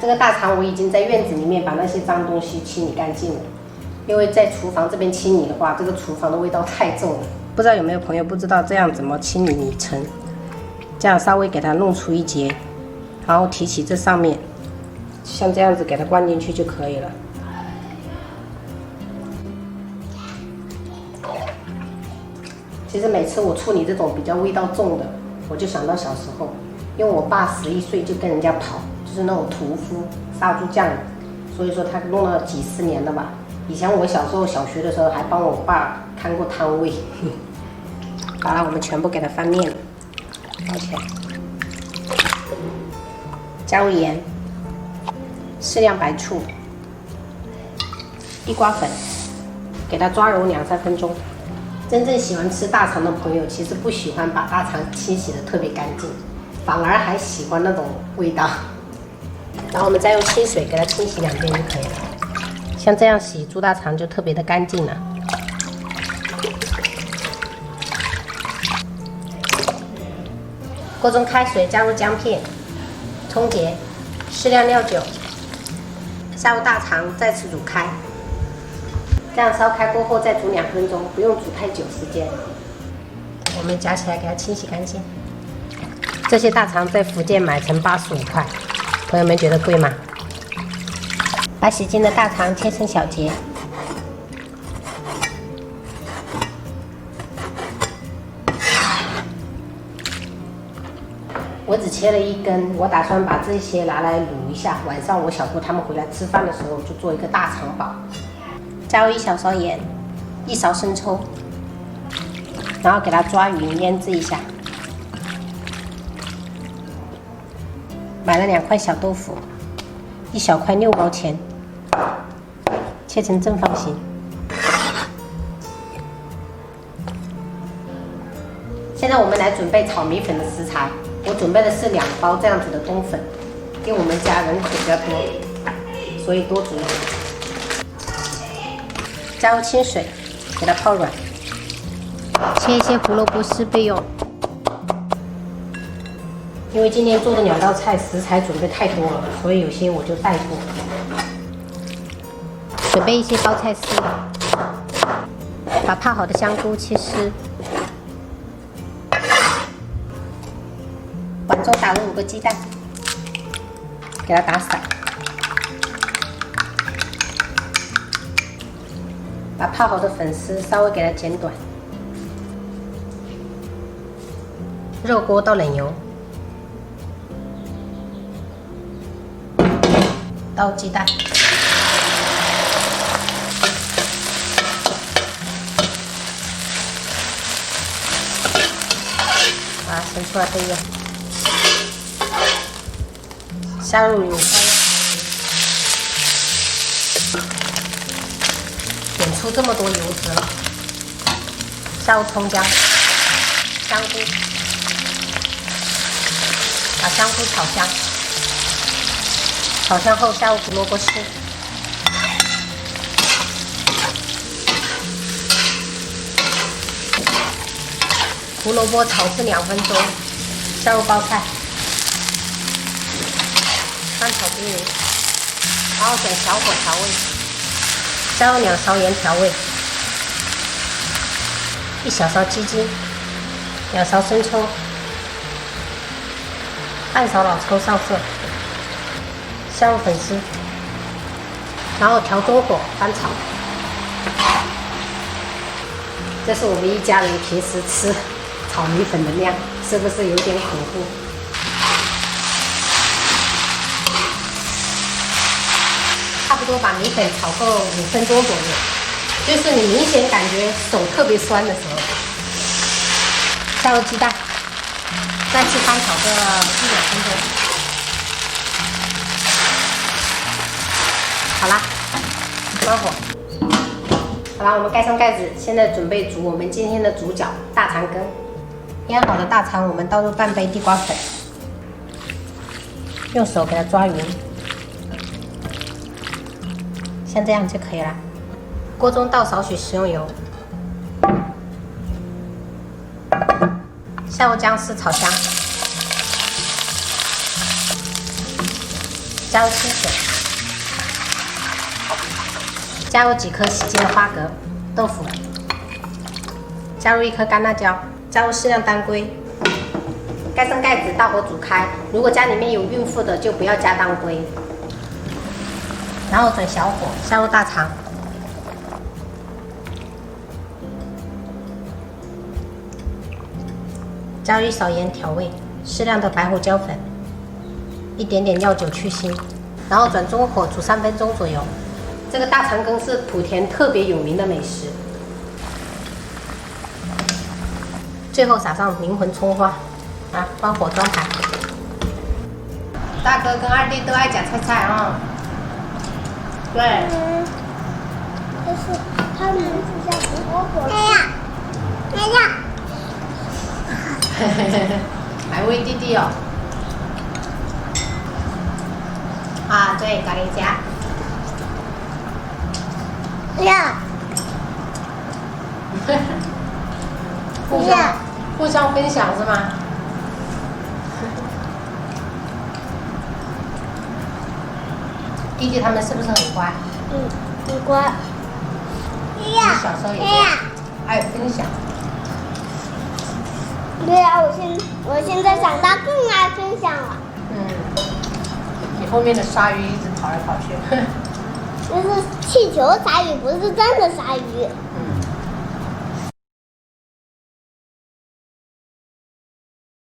这个大肠我已经在院子里面把那些脏东西清理干净了，因为在厨房这边清理的话，这个厨房的味道太重了。不知道有没有朋友不知道这样怎么清理米尘？这样稍微给它弄出一截，然后提起这上面，像这样子给它灌进去就可以了。其实每次我处理这种比较味道重的，我就想到小时候，因为我爸11岁就跟人家跑，就是那种屠夫杀猪匠，所以说他弄了几十年了吧。以前我小时候小学的时候还帮我爸看过摊位。好了，我们全部给它翻面了，倒起来，加入盐，适量白醋，地瓜粉，给它抓揉2-3分钟。真正喜欢吃大肠的朋友，其实不喜欢把大肠清洗的特别干净，反而还喜欢那种味道。然后我们再用清水给它清洗2遍就可以了。像这样洗猪大肠就特别的干净了。锅中开水，加入姜片、葱节，适量料酒，下入大肠，再次煮开。这样烧开过后再煮2分钟，不用煮太久时间。我们夹起来给它清洗干净。这些大肠在福建买成85块，朋友们觉得贵吗？把洗净的大肠切成小节，我只切了1根，我打算把这些拿来卤一下，晚上我小姑他们回来吃饭的时候就做一个大肠煲。加入1小勺盐，1勺生抽，然后给它抓匀腌制一下。买了2块小豆腐，1小块6毛钱，切成正方形。现在我们来准备炒米粉的食材，我准备的是2包这样子的冬粉，因为我们家人口比较多，所以多煮一点。加入清水，给它泡软，切一些胡萝卜丝备用。因为今天做的2道菜食材准备太多了，所以有些我就带过。准备一些包菜丝，把泡好的香菇切丝。碗中打入5个鸡蛋，给它打散。把泡好的粉丝稍微给它剪短，热锅倒冷油，倒鸡蛋，把它盛出来备用。下入卤菜。点出这么多油脂了，下入葱姜、香菇，把香菇炒香，炒香后下入胡萝卜丝，胡萝卜炒至2分钟，下入包菜，翻炒均匀，然后转小火调味。加入2勺盐调味，1小勺鸡精，2勺生抽，半勺老抽上色，下入粉丝，然后调中火翻炒。这是我们一家人平时吃炒米粉的量，是不是有点恐怖？差不多把米粉炒够5分钟左右，就是你明显感觉手特别酸的时候，下入鸡蛋，再次翻炒个1-2分钟。好啦，关火。好啦，我们盖上盖子，现在准备煮我们今天的主角大肠羹。腌好的大肠我们倒入半杯地瓜粉，用手给它抓匀。像这样就可以了。锅中倒少许食用油，下入姜丝炒香，加入清水，加入几颗洗净的花蛤、豆腐，加入1颗干辣椒，加入适量当归，盖上盖子，大火煮开。如果家里面有孕妇的，就不要加当归。然后转小火，下入大肠，加入1勺盐调味，适量的白胡椒粉，一点点料酒去腥，然后转中火煮3分钟左右。这个大肠羹是莆田特别有名的美食。最后撒上灵魂葱花，关火装盘。大哥跟二弟都爱夹菜菜啊。对。就是他名字叫火火。哎呀，还喂弟弟哦。对，咖喱夹。呀。互相分享是吗？弟弟他们是不是很乖？很乖。你小时候也爱分享。对呀，我现在长大更爱分享了。你后面的鲨鱼一直跑来跑去。这是气球鲨鱼，不是真的鲨鱼。